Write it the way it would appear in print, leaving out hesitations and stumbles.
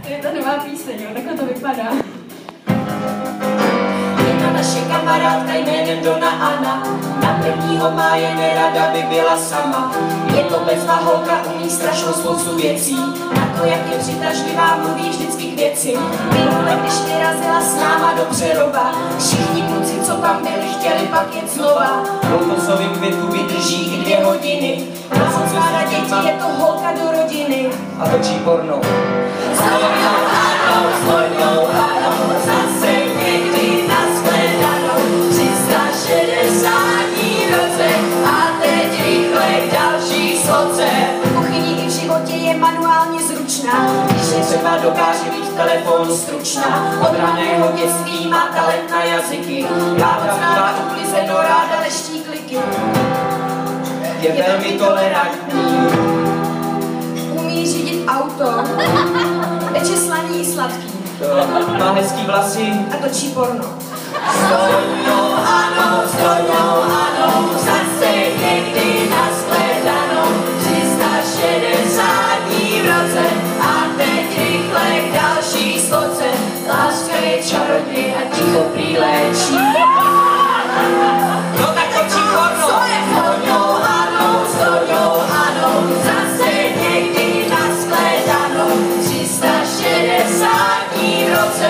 Je to nová píseň, jo, takhle to vypadá. Jedna naše kamarádka jménem Dona Anna, na prvního máje nerada by byla sama. Je to bezva holka, umí strašnou spoustu věcí, na to, jak je přitažlivá, mluví vždycky k věci. Minule, když vyrazila s náma do Přerova, všichni kluci, co tam byli, chtěli pak jet znova. Loutosovým květu vydrží i 2 hodiny, má moc ráda děti, je to holka do rodiny. A točí porno. Zlojnou Hanou, zase někdy nashledanou, 360 dní v roce a teď rychle další sloce. V kuchyni i v životě je manuálně zručná, když je třeba dokáže být v telefonu stručná. Od raného dětství má talent na jazyky, ráda bývá uklizeno, ráda leští kliky. Je velmi tolerantní, Umí řídit auto, peče slaný i sladký. Má hezký vlasy A točí porno. Zlojnou Hanou, zase někdy nashledanou, 360 dní v roce a teď rychle k další sloce. Láska je čaroděj a ticho prý léčí. No tak točí porno. Zlojnou Hanou, zase někdy nashledanou, 360 dní v roce